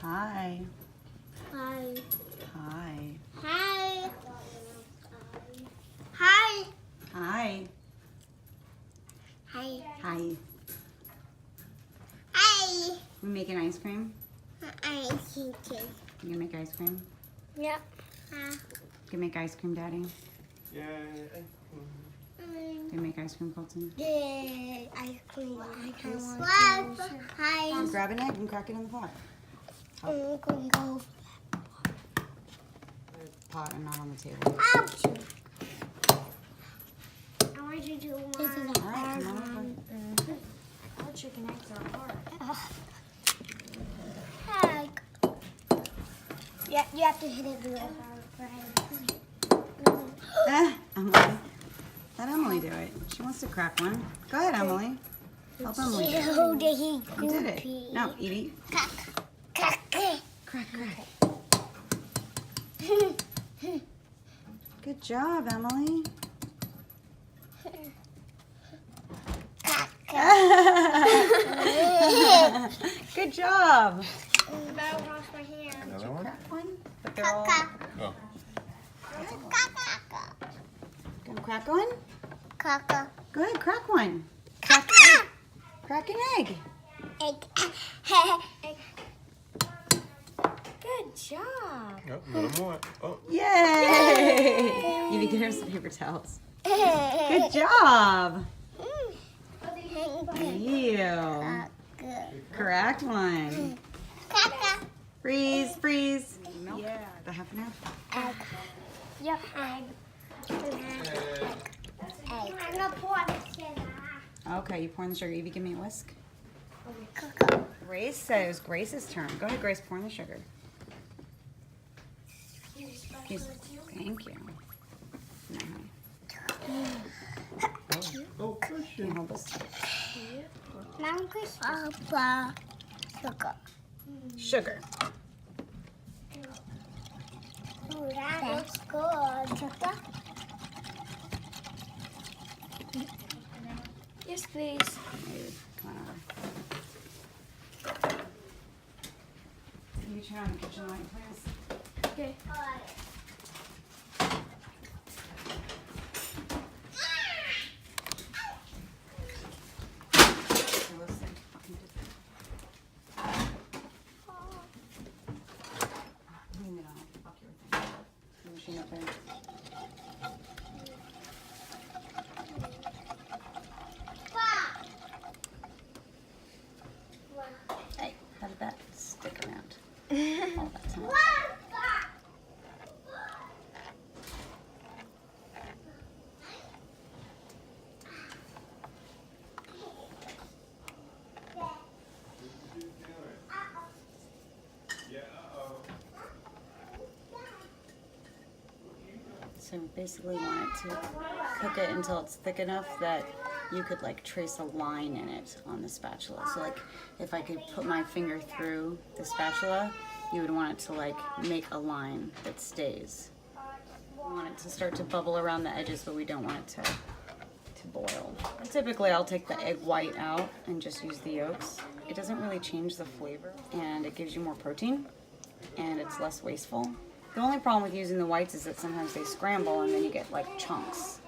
Hi. Hi. Hi. Hi. Hi. Hi. Hi. Hi. Hi. Hi. Hi. We making ice cream? I think it. You gonna make ice cream? Yep. You can make ice cream, Daddy? Yay. You make ice cream, Colton? Yeah, ice cream. I kind of want to. Hi. Grab an egg and crack it in the pot. I'm going to go. Pot and not on the table. Ouch. I want you to do one. This is a All right, hard come on. one. All chicken eggs are hard. Egg. Yeah, you have to hit it real hard, right? Emily. Let Emily do it. She wants to crack one. Go ahead, Emily. Help Emily do it. Oh, did he You did it. No, Edie. Crack. Crack. Crack, crack. Good job, Emily. Good job. I better wash my hands. Another one? Crack one. But they're all... Oh. Gonna crack one? Caca. Go ahead, crack one. Caca. Crack an egg. Egg. Good job. Oh, little more. Oh. Yay! Evie, get her some paper towels. Good job. Ew. Correct one. Caca. Freeze, freeze. Yeah, the half and half. Egg. Yep. Egg. Egg. I'm gonna pour this in. Okay, you pour in the sugar. Evie, give me a whisk. Caca. Grace says Grace's turn. Go ahead, Grace, pour in the sugar. Yes, thank you. No, Oh, can you hold this? Now Papa. Sugar. Sugar. Ooh, that looks good. Sugar. Yes, please. Maybe. Come on over. Can you turn on the kitchen light, please? Okay. Hey, how did that stick around? All that time. So we basically want it to cook it until it's thick enough that you could like trace a line in it on the spatula. So like if I could put my finger through the spatula, you would want it to like make a line that stays. We want it to start to bubble around the edges, but we don't want it to boil. Typically I'll take the egg white out and just use the yolks. It doesn't really change the flavor and it gives you more protein and it's less wasteful. The only problem with using the whites is that sometimes they scramble and then you get like chunks.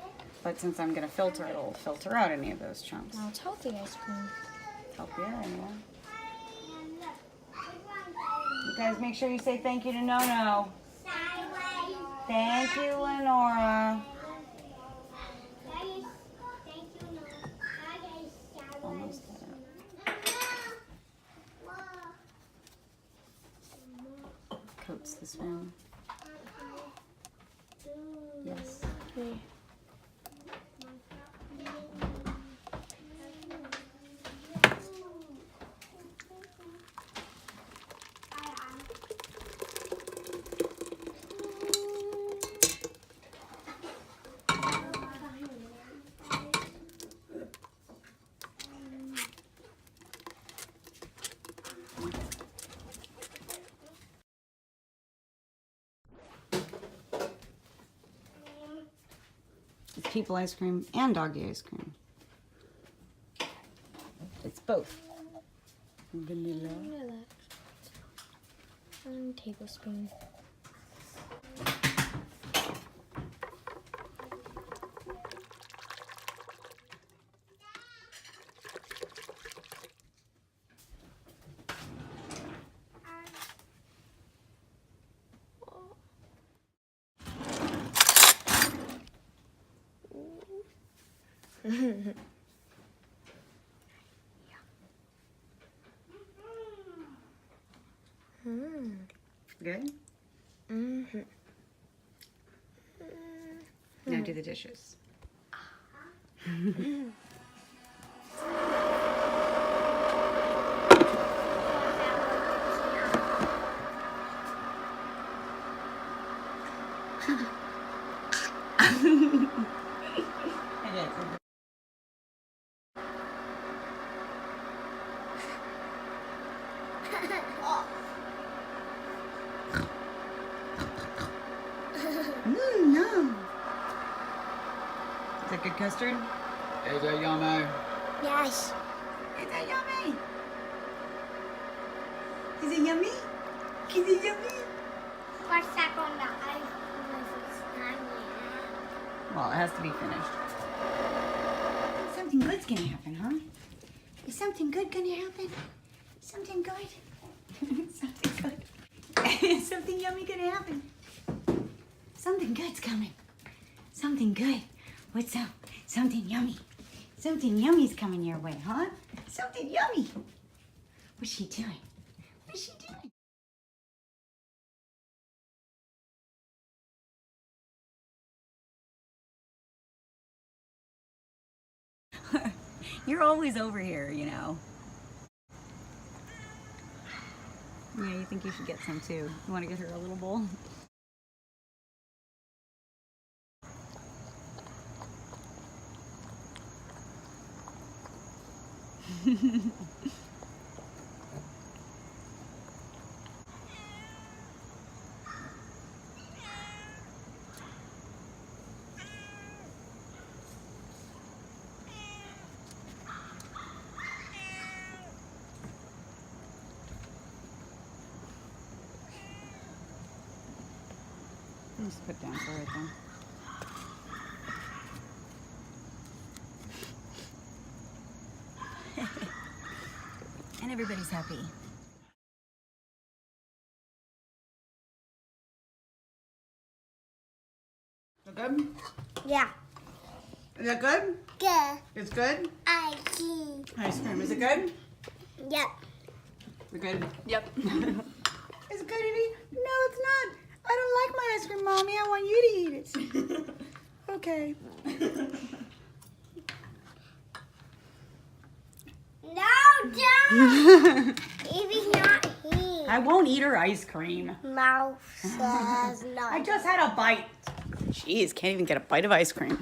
But since I'm going to filter, it'll filter out any of those chunks. Now it's healthy ice cream. Healthier, anyway. You guys make sure you say thank you to No-No. Thank you, Lenora. Almost there. Coats the spoon. Yes. Okay. people ice cream and doggy ice cream. It's both. Vanilla. Vanilla. 1 tablespoon. Good? Mm-hmm. Now do the dishes. No. Is that good custard? Is that yummy? Yes. Is that yummy? Is it yummy? Is it yummy? What's that on the ice cream if it's not yet? Well, it has to be finished. Something good's gonna happen, huh? Is something good gonna happen? Something good? Something good. Is something yummy gonna happen? Something good's coming. Something good. What's up? Something yummy. Something yummy's coming your way, huh? Something yummy. What's she doing? What's she doing? You're always over here, you know. Yeah, you think you should get some too. You want to get her a little bowl? Just put down for it then. And everybody's happy. Is that good? Yeah. Is that good? Good. It's good? I see. Ice cream. Is it good? Yep. Is it good? Yep. Is it good, Evie? No, it's not. I don't like my ice cream, Mommy. I want you to eat it. Okay. No, don't. Evie's not here. I won't eat her ice cream. Mouth says no. I just had a bite. Jeez, can't even get a bite of ice cream.